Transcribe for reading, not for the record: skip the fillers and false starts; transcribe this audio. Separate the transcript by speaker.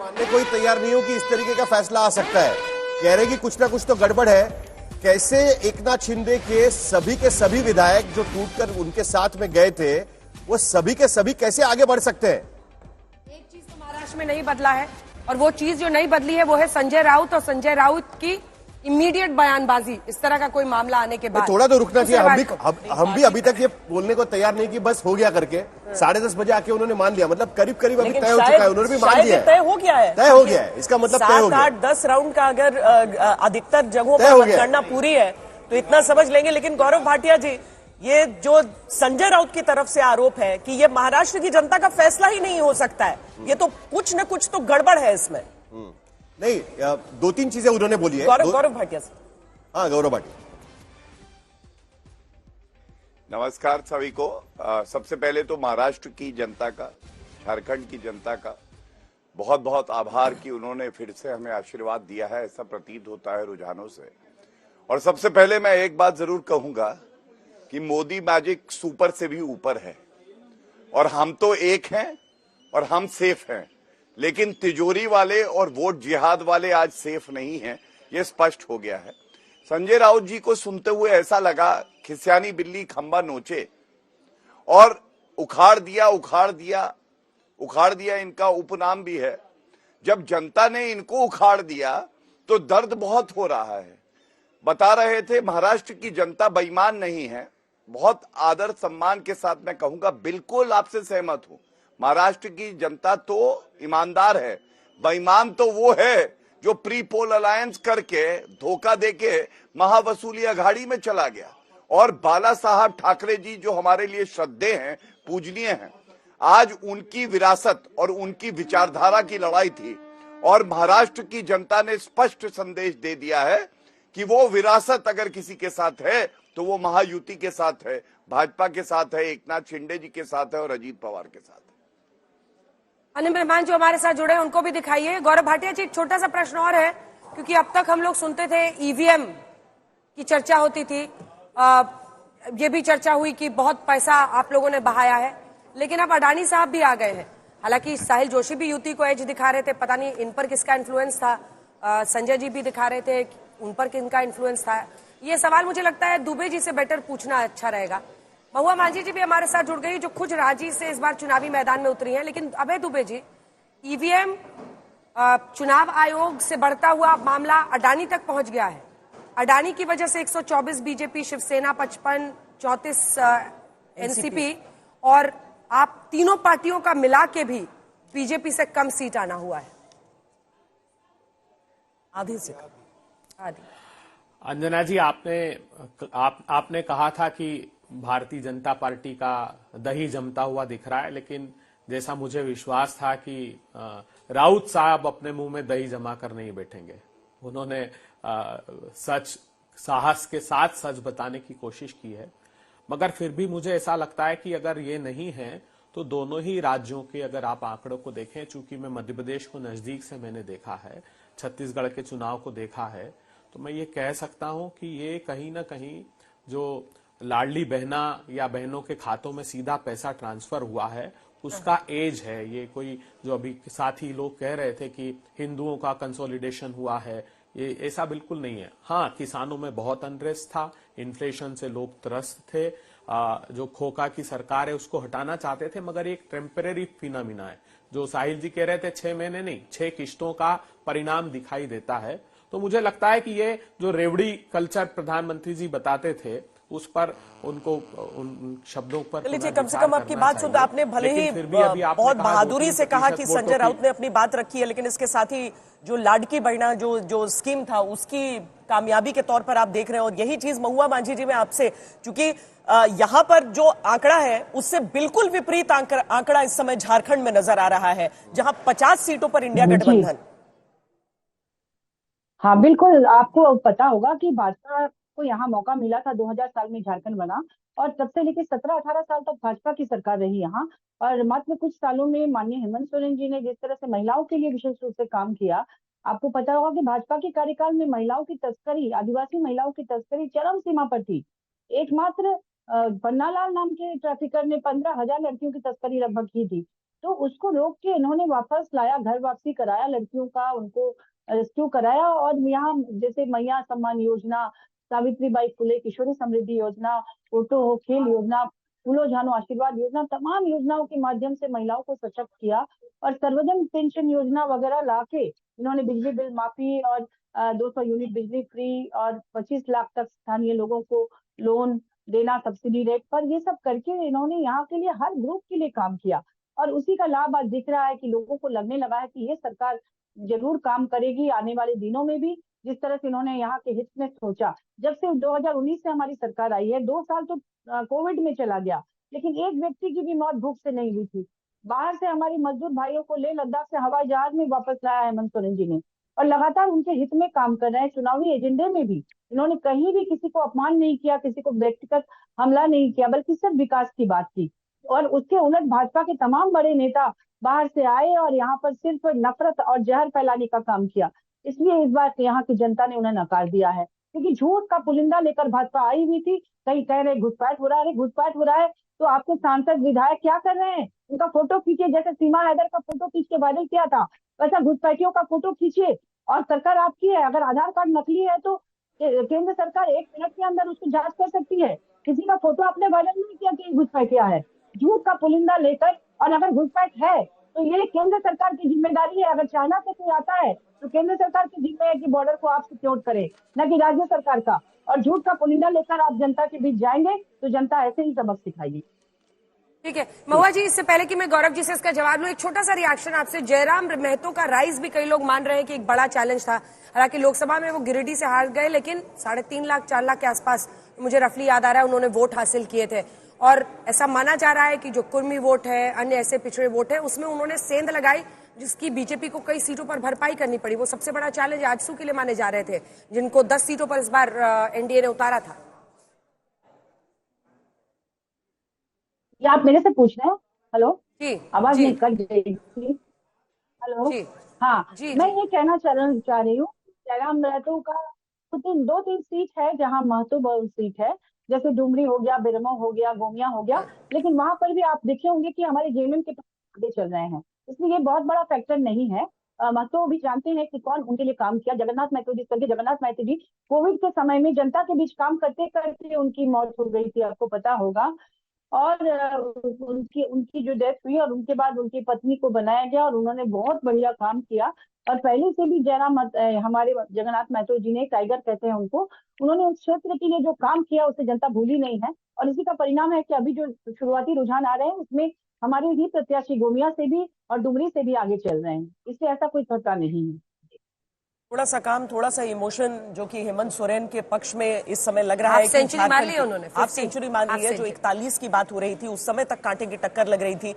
Speaker 1: मानने को ही तैयार नहीं हो कि इस तरीके का फैसला आ सकता है। कह रहे कि कुछ ना कुछ तो गड़बड़ है। कैसे एकनाथ शिंदे के सभी विधायक जो टूटकर उनके साथ में गए थे, वो सभी के सभी कैसे आगे बढ़ सकते हैं?
Speaker 2: एक चीज तो महाराष्ट्र में नहीं बदला है, और वो चीज जो नहीं बदली है वो है संजय राउत और संजय राउत की इमीडिएट बयानबाजी। इस तरह का कोई मामला आने के बाद
Speaker 1: थोड़ा तो रुकना चाहिए। हम भी अभी तक ये बोलने को तैयार नहीं कि बस हो गया करके 10:30 बजे आके उन्होंने मान लिया। मतलब करीब करीब अभी तय हो चुका है, उन्होंने भी मान लिया।
Speaker 3: तय हो गया है,
Speaker 1: तय हो गया है। इसका मतलब तय हो गया।
Speaker 3: 7-8-10 राउंड का अगर अधिकतर जगहों पर मतगणना पूरी है तो इतना समझ लेंगे। लेकिन गौरव भाटिया जी, ये जो संजय राउत की तरफ से आरोप है कि ये महाराष्ट्र की जनता का फैसला ही नहीं हो सकता है, ये तो कुछ न कुछ तो गड़बड़ है इसमें।
Speaker 1: नहीं, 2-3 चीजें उन्होंने बोली है।
Speaker 3: गौरव भाटिया से।
Speaker 1: हाँ, गौरव भाटिया।
Speaker 4: नमस्कार सभी को। सबसे पहले तो महाराष्ट्र की जनता का, झारखंड की जनता का बहुत बहुत आभार कि उन्होंने फिर से हमें आशीर्वाद दिया है, ऐसा प्रतीत होता है रुझानों से। और सबसे पहले मैं एक बात जरूर कहूंगा कि मोदी मैजिक सुपर से भी ऊपर है, और हम तो एक हैं और हम सेफ हैं, लेकिन तिजोरी वाले और वोट जिहाद वाले आज सेफ नहीं हैं, ये स्पष्ट हो गया है। संजय राउत जी को सुनते हुए ऐसा लगा खिसियानी बिल्ली खंबा नोचे, और उखाड़ दिया उखाड़ दिया उखाड़ दिया इनका उपनाम भी है। जब जनता ने इनको उखाड़ दिया तो दर्द बहुत हो रहा है। बता रहे थे महाराष्ट्र की जनता बेईमान नहीं है। बहुत आदर सम्मान के साथ मैं कहूंगा, बिल्कुल आपसे सहमत हूं। महाराष्ट्र की जनता तो ईमानदार है, बेईमान तो वो है जो प्री पोल अलायंस करके धोखा देके महावसूली अघाड़ी में चला गया। और बाला साहब ठाकरे जी जो हमारे लिए श्रद्धेय हैं, पूजनीय हैं, आज उनकी विरासत और उनकी विचारधारा की लड़ाई थी, और महाराष्ट्र की जनता ने स्पष्ट संदेश दे दिया है कि वो विरासत अगर किसी के साथ है तो वो महायुति के साथ है, भाजपा के साथ है, एकनाथ शिंदे जी के साथ है और अजीत पवार के साथ है।
Speaker 2: अन्य मेहमान जो हमारे साथ जुड़े हैं उनको भी दिखाइए। गौरव भाटिया जी, एक छोटा सा प्रश्न और है, क्योंकि अब तक हम लोग सुनते थे ईवीएम की चर्चा होती थी, ये भी चर्चा हुई कि बहुत पैसा आप लोगों ने बहाया है, लेकिन अब अडानी साहब भी आ गए हैं। हालांकि साहिल जोशी भी युति को एज दिखा रहे थे, पता नहीं इन पर किसका इन्फ्लुएंस था। संजय जी भी दिखा रहे थे उन पर किनका इन्फ्लुएंस था। ये सवाल मुझे लगता है दुबे जी से बेटर पूछना अच्छा रहेगा। महुआ मांझी जी भी हमारे साथ जुड़ गई, जो खुद रांची से इस बार चुनावी मैदान में उतरी हैं। लेकिन अभय दुबे जी, ईवीएम चुनाव आयोग से बढ़ता हुआ मामला अडानी तक पहुंच गया है। अडानी की वजह से 124 बीजेपी, शिवसेना 55, 34 एनसीपी, और आप तीनों पार्टियों का मिला के भी बीजेपी से कम सीट आना हुआ है,
Speaker 3: आधी से कम।
Speaker 5: अंजना जी, आपने कहा था कि भारतीय जनता पार्टी का दही जमता हुआ दिख रहा है, लेकिन जैसा मुझे विश्वास था कि राउत साहब अपने मुंह में दही जमा कर नहीं बैठेंगे। उन्होंने सच, साहस के साथ सच बताने की कोशिश की है, मगर फिर भी मुझे ऐसा लगता है कि अगर ये नहीं है तो दोनों ही राज्यों के अगर आप आंकड़ों को देखें, चूंकि मैं मध्य प्रदेश को नजदीक से मैंने देखा है, छत्तीसगढ़ के चुनाव को देखा है, तो मैं ये कह सकता हूं कि ये कहीं ना कहीं जो लाडली बहना या बहनों के खातों में सीधा पैसा ट्रांसफर हुआ है उसका एज है। ये कोई जो अभी साथी लोग कह रहे थे कि हिंदुओं का कंसोलिडेशन हुआ है, ये ऐसा बिल्कुल नहीं है। हाँ, किसानों में बहुत अनरेस्ट था, इन्फ्लेशन से लोग त्रस्त थे, जो खोखा की सरकार है उसको हटाना चाहते थे, मगर एक टेम्परेरी फिनोमिना है। जो साहिल जी कह रहे थे 6 महीने नहीं, 6 किश्तों का परिणाम दिखाई देता है। तो मुझे लगता है कि ये जो रेवड़ी कल्चर प्रधानमंत्री जी बताते थे, उस पर उनको उन शब्दों पर
Speaker 3: चलिए, कम से कम आपकी बात सुन, आपने भले ही बहुत बहादुरी से कहा कि संजय राउत ने अपनी बात रखी है, लेकिन इसके साथ ही जो लाडकी बहना जो स्कीम था उसकी कामयाबी के तौर पर आप देख रहे हैं। और यही चीज महुआ मांझी जी में आपसे, क्योंकि यहां पर जो आंकड़ा है उससे बिल्कुल विपरीत आंकड़ा इस समय झारखंड में नजर आ रहा है, जहां 50 सीटों पर इंडिया गठबंधन।
Speaker 6: हाँ बिल्कुल, आपको पता होगा कि भाजपा को यहाँ मौका मिला था, 2000 साल में झारखंड बना, और तब से लेकर 17-18 साल तक भाजपा की सरकार रही यहाँ। और मात्र कुछ सालों में माननीय हेमंत सोरेन जी ने जिस तरह से महिलाओं के लिए विशेष रूप से काम किया, आपको पता होगा कि भाजपा के कार्यकाल में महिलाओं की तस्करी, आदिवासी महिलाओं की तस्करी चरम सीमा पर थी। एकमात्र पन्नालाल नाम के ट्रैफिकर ने 15,000 लड़कियों की तस्करी लगभग की थी। तो उसको रोक के इन्होंने वापस लाया, घर वापसी कराया लड़कियों का, उनको रेस्क्यू कराया। और यहाँ जैसे मैया सम्मान योजना, सावित्रीबाई फुले किशोरी समृद्धि योजना, ऑटो हो खेल योजना, फूलो झानो आशीर्वाद योजना, तमाम योजनाओं के माध्यम से महिलाओं को सशक्त किया। और सर्वजन पेंशन योजना वगैरह लाके इन्होंने बिजली बिल माफी और 200 यूनिट बिजली फ्री और 25 लाख तक स्थानीय लोगों को लोन देना सब्सिडी रेट पर, ये सब करके इन्होंने यहाँ के लिए हर ग्रुप के लिए काम किया। और उसी का लाभ आज दिख रहा है कि लोगों को लगने लगा है कि ये सरकार जरूर काम करेगी आने वाले दिनों में भी, जिस तरह से इन्होंने यहाँ के हित में सोचा। जब से 2019 से हमारी सरकार आई है, 2 साल तो कोविड में चला गया, लेकिन एक व्यक्ति की भी मौत भूख से नहीं हुई थी। बाहर से हमारे मजदूर भाइयों को लेह लद्दाख से हवाई जहाज में वापस लाया है हेमंत सोरेन जी ने, और लगातार उनके हित में काम कर रहे हैं। चुनावी एजेंडे में भी इन्होंने कहीं भी किसी को अपमान नहीं किया, किसी को व्यक्तिगत हमला नहीं किया, बल्कि सिर्फ विकास की बात की। और उसके उलट भाजपा के तमाम बड़े नेता बाहर से आए और यहाँ पर सिर्फ नफरत और जहर फैलाने का काम किया। इसलिए इस बार यहाँ की जनता ने उन्हें नकार दिया है, क्योंकि झूठ का पुलिंदा लेकर भाजपा आई हुई थी। कहीं कह रहे घुसपैठ हो रहा है, घुसपैठ हो रहा है तो आपके सांसद विधायक क्या कर रहे हैं? उनका फोटो खींचिए, जैसे सीमा हैदर का फोटो खींच के वायरल किया था, वैसा घुसपैठियों का फोटो खींचिए। और सरकार आपकी है, अगर आधार कार्ड नकली है तो केंद्र सरकार 1 मिनट के अंदर उसकी जांच कर सकती है। किसी का फोटो आपने वायरल नहीं किया कि घुसपैठिया है, झूठ का पुलिंदा लेकर। और अगर घुसपैठ है तो ये केंद्र सरकार की जिम्मेदारी है। अगर चाइना से कोई आता है तो केंद्र सरकार की जिम्मेदारी है कि बॉर्डर को आप सिक्योर करे, न कि राज्य सरकार का। और झूठ का पुलिंदा लेकर आप जनता के बीच जाएंगे तो जनता ऐसे ही सबक सिखाएगी।
Speaker 2: ठीक है महुआ जी, इससे पहले कि मैं गौरव जी से इसका जवाब लूं, एक छोटा सा रिएक्शन आपसे। जयराम महतो का राइज भी कई लोग मान रहे हैं कि एक बड़ा चैलेंज था। हालांकि लोकसभा में वो गिरिडीह से हार गए, लेकिन 3.5 लाख 4 लाख के आसपास, मुझे रफली याद आ रहा है, उन्होंने वोट हासिल किए थे। और ऐसा माना जा रहा है कि जो कुर्मी वोट है, अन्य ऐसे पिछड़े वोट है, उसमें उन्होंने सेंध लगाई, जिसकी बीजेपी को कई सीटों पर भरपाई करनी पड़ी। वो सबसे बड़ा चैलेंज आजसू के लिए माने जा रहे थे, जिनको 10 सीटों पर इस बार एनडीए ने उतारा था।
Speaker 6: ये आप मेरे से पूछ रहे हैं? हेलो
Speaker 2: जी,
Speaker 6: आवाज
Speaker 2: जी,
Speaker 6: नहीं कट गई थी। हेलो
Speaker 2: जी,
Speaker 6: हाँ,
Speaker 2: जी,
Speaker 6: मैं
Speaker 2: जी।
Speaker 6: ये कहना चाह रही हूँ, जयराम महतो का 2-3 सीट है जहाँ महतो बहुल सीट है, जैसे डुमरी हो गया, बेरमो हो गया, गोमिया हो गया। लेकिन वहां पर भी आप देखे होंगे कि हमारे जेएमएम के आगे चल रहे हैं, इसलिए ये बहुत बड़ा फैक्टर नहीं है। महतो भी जानते हैं कि कौन उनके लिए काम किया। जगन्नाथ महतो जी, स्वर्गीय जगन्नाथ महतो जी कोविड के समय में जनता के बीच काम करते करते उनकी मौत हो गई थी, आपको पता होगा। और उनकी उनकी जो डेथ हुई और उनके बाद उनकी पत्नी को बनाया गया, और उन्होंने बहुत बढ़िया काम किया। और पहले से भी हमारे जगन्नाथ महतो जी ने, टाइगर कहते हैं उनको, उन्होंने उस क्षेत्र के लिए जो काम किया उसे जनता भूली नहीं है। और इसी का परिणाम है कि अभी जो शुरुआती रुझान आ रहे हैं उसमें हमारे ही प्रत्याशी गोमिया से भी और डुमरी से भी आगे चल रहे हैं। इससे ऐसा कोई खतरा नहीं है।
Speaker 3: थोड़ा सा काम, थोड़ा सा इमोशन जो कि हेमंत सोरेन के पक्ष में इस समय लग रहा है कि
Speaker 2: सेंचुरी मार ली उन्होंने,
Speaker 3: हाफ सेंचुरी मार ली है। जो 41 की बात हो रही थी उस समय तक कांटे की टक्कर लग रही थी।